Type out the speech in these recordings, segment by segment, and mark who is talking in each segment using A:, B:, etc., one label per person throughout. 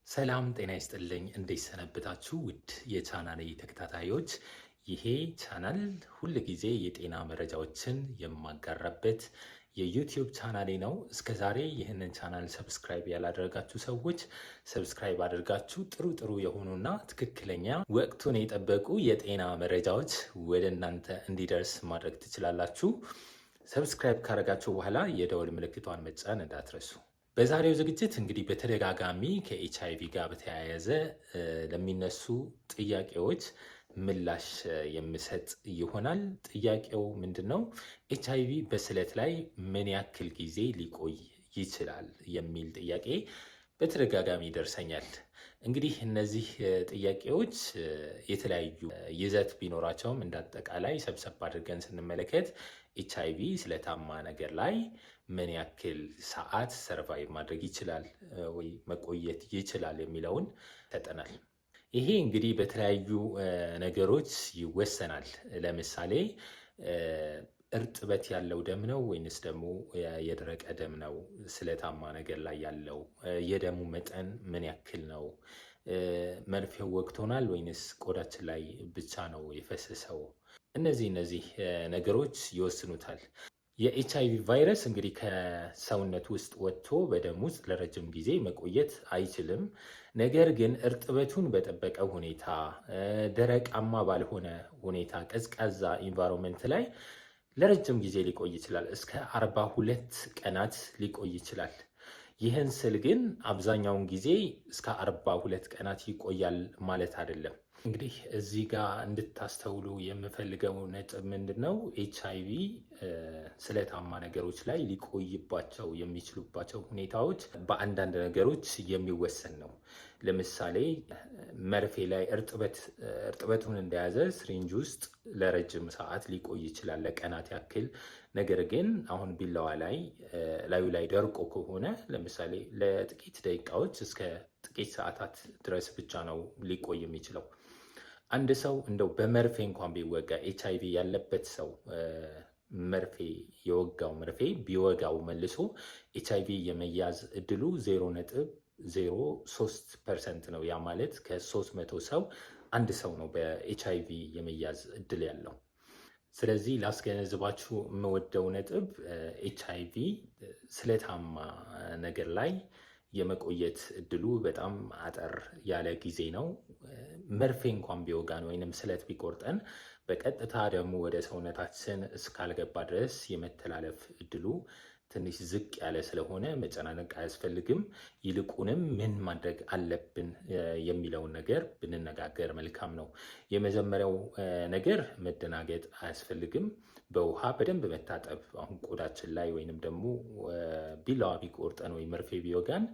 A: ሰላም ጤና ይስጥልኝ። እንዴት ሰነበታችሁ? ውድ የቻናሌ ተከታታዮች፣ ይሄ ቻናል ሁል ጊዜ የጤና መረጃዎችን የማጋራበት የዩቲዩብ ቻናሌ ነው። እስከ ዛሬ ይህንን ቻናል ሰብስክራይብ ያላደረጋችሁ ሰዎች ሰብስክራይብ አድርጋችሁ ጥሩ የሆኑና ትክክለኛ ወቅቱን የጠበቁ የጤና መረጃዎች ወደ እናንተ እንዲደርስ ማድረግ ትችላላችሁ። ሰብስክራይብ ካደረጋችሁ በኋላ የደወል ምልክቷን መጫን እንዳትረሱ። በዛሬው ዝግጅት እንግዲህ በተደጋጋሚ ከኤችአይቪ ጋር በተያያዘ ለሚነሱ ጥያቄዎች ምላሽ የምሰጥ ይሆናል። ጥያቄው ምንድነው? ኤችአይቪ በስለት ላይ ምን ያክል ጊዜ ሊቆይ ይችላል የሚል ጥያቄ በተደጋጋሚ ይደርሰኛል። እንግዲህ እነዚህ ጥያቄዎች የተለያዩ ይዘት ቢኖራቸውም እንዳጠቃላይ ሰብሰብ አድርገን ስንመለከት ኤችአይቪ ስለታማ ነገር ላይ ምን ያክል ሰዓት ሰርቫይቭ ማድረግ ይችላል ወይ መቆየት ይችላል የሚለውን ተጠናል። ይሄ እንግዲህ በተለያዩ ነገሮች ይወሰናል። ለምሳሌ እርጥበት ያለው ደም ነው ወይንስ ደግሞ የደረቀ ደም ነው ስለታማ ነገር ላይ ያለው? የደሙ መጠን ምን ያክል ነው? መርፌው ወቅቶናል ወይንስ ቆዳችን ላይ ብቻ ነው የፈሰሰው? እነዚህ ነገሮች ይወስኑታል። የኤችአይቪ ቫይረስ እንግዲህ ከሰውነት ውስጥ ወጥቶ በደም ውስጥ ለረጅም ጊዜ መቆየት አይችልም። ነገር ግን እርጥበቱን በጠበቀ ሁኔታ፣ ደረቃማ ባልሆነ ሁኔታ፣ ቀዝቃዛ ኢንቫይሮንመንት ላይ ለረጅም ጊዜ ሊቆይ ይችላል። እስከ 42 ቀናት ሊቆይ ይችላል። ይህን ስል ግን አብዛኛውን ጊዜ እስከ 42 ቀናት ይቆያል ማለት አይደለም። እንግዲህ እዚህ ጋር እንድታስተውሉ የምፈልገው ነጥብ ምንድን ነው? ኤችአይቪ ስለታማ ነገሮች ላይ ሊቆይባቸው የሚችሉባቸው ሁኔታዎች በአንዳንድ ነገሮች የሚወሰን ነው። ለምሳሌ መርፌ ላይ እርጥበቱን እንደያዘ ስሪንጅ ውስጥ ለረጅም ሰዓት ሊቆይ ይችላል፣ ለቀናት ያክል። ነገር ግን አሁን ቢላዋ ላይ ላዩ ላይ ደርቆ ከሆነ ለምሳሌ ለጥቂት ደቂቃዎች እስከ ጥቂት ሰዓታት ድረስ ብቻ ነው ሊቆይ የሚችለው። አንድ ሰው እንደው በመርፌ እንኳን ቢወጋ ኤችአይቪ ያለበት ሰው መርፌ የወጋው መርፌ ቢወጋው መልሶ ኤችአይቪ የመያዝ እድሉ 0.03% ነው። ያ ማለት ከ300 ሰው አንድ ሰው ነው በኤችአይቪ የመያዝ እድል ያለው። ስለዚህ ላስገነዝባችሁ የምወደው ነጥብ ኤችአይቪ ስለታማ ነገር ላይ የመቆየት እድሉ በጣም አጠር ያለ ጊዜ ነው። መርፌ እንኳን ቢወጋን ወይንም ስለት ቢቆርጠን በቀጥታ ደግሞ ወደ ሰውነታችን እስካልገባ ድረስ የመተላለፍ እድሉ ትንሽ ዝቅ ያለ ስለሆነ መጨናነቅ አያስፈልግም። ይልቁንም ምን ማድረግ አለብን የሚለውን ነገር ብንነጋገር መልካም ነው። የመጀመሪያው ነገር መደናገጥ አያስፈልግም። በውሃ በደንብ መታጠብ። አሁን ቆዳችን ላይ ወይንም ደግሞ ቢላዋ ቢቆርጠን ወይ መርፌ ቢወጋን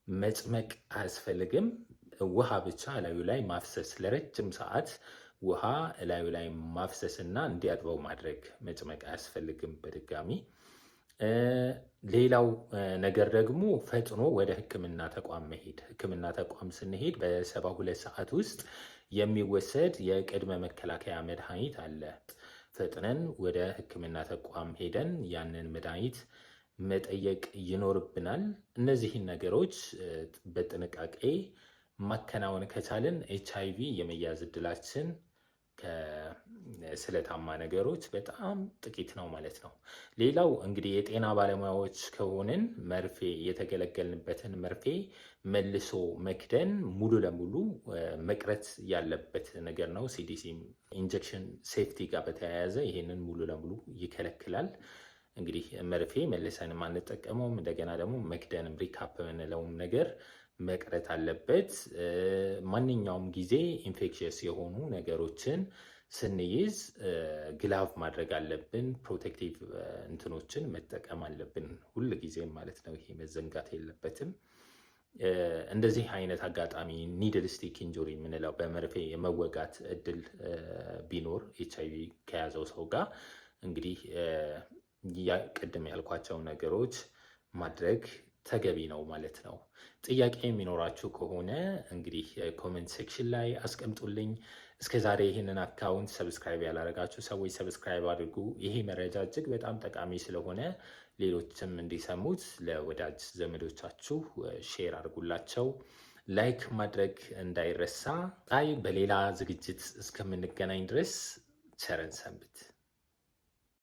A: መጭመቅ አያስፈልግም። ውሃ ብቻ እላዩ ላይ ማፍሰስ፣ ለረጅም ሰዓት ውሃ እላዩ ላይ ማፍሰስ እና እንዲያጥበው ማድረግ። መጭመቅ አያስፈልግም በድጋሚ። ሌላው ነገር ደግሞ ፈጥኖ ወደ ሕክምና ተቋም መሄድ። ሕክምና ተቋም ስንሄድ በ72 ሰዓት ውስጥ የሚወሰድ የቅድመ መከላከያ መድኃኒት አለ። ፈጥነን ወደ ሕክምና ተቋም ሄደን ያንን መድኃኒት መጠየቅ ይኖርብናል። እነዚህን ነገሮች በጥንቃቄ ማከናወን ከቻልን ኤችአይቪ የመያዝ እድላችን ከስለታማ ነገሮች በጣም ጥቂት ነው ማለት ነው። ሌላው እንግዲህ የጤና ባለሙያዎች ከሆንን መርፌ የተገለገልንበትን መርፌ መልሶ መክደን ሙሉ ለሙሉ መቅረት ያለበት ነገር ነው። ሲዲሲ ኢንጀክሽን ሴፍቲ ጋር በተያያዘ ይሄንን ሙሉ ለሙሉ ይከለክላል። እንግዲህ መርፌ መልሰንም አንጠቀመውም። እንደገና ደግሞ መክደንም ሪካፕ የምንለውም ነገር መቅረት አለበት። ማንኛውም ጊዜ ኢንፌክሽየስ የሆኑ ነገሮችን ስንይዝ ግላቭ ማድረግ አለብን። ፕሮቴክቲቭ እንትኖችን መጠቀም አለብን ሁል ጊዜም ማለት ነው። ይሄ መዘንጋት የለበትም። እንደዚህ አይነት አጋጣሚ ኒድል ስቲክ ኢንጁሪ የምንለው በመርፌ የመወጋት እድል ቢኖር ኤችአይቪ ከያዘው ሰው ጋር እንግዲህ ቅድም ያልኳቸው ነገሮች ማድረግ ተገቢ ነው ማለት ነው። ጥያቄ የሚኖራችሁ ከሆነ እንግዲህ ኮሜንት ሴክሽን ላይ አስቀምጡልኝ። እስከ ዛሬ ይህንን አካውንት ሰብስክራይብ ያላረጋችሁ ሰዎች ሰብስክራይብ አድርጉ። ይሄ መረጃ እጅግ በጣም ጠቃሚ ስለሆነ ሌሎችም እንዲሰሙት ለወዳጅ ዘመዶቻችሁ ሼር አድርጉላቸው። ላይክ ማድረግ እንዳይረሳ። ጣይ በሌላ ዝግጅት እስከምንገናኝ ድረስ ቸረን ሰንብት።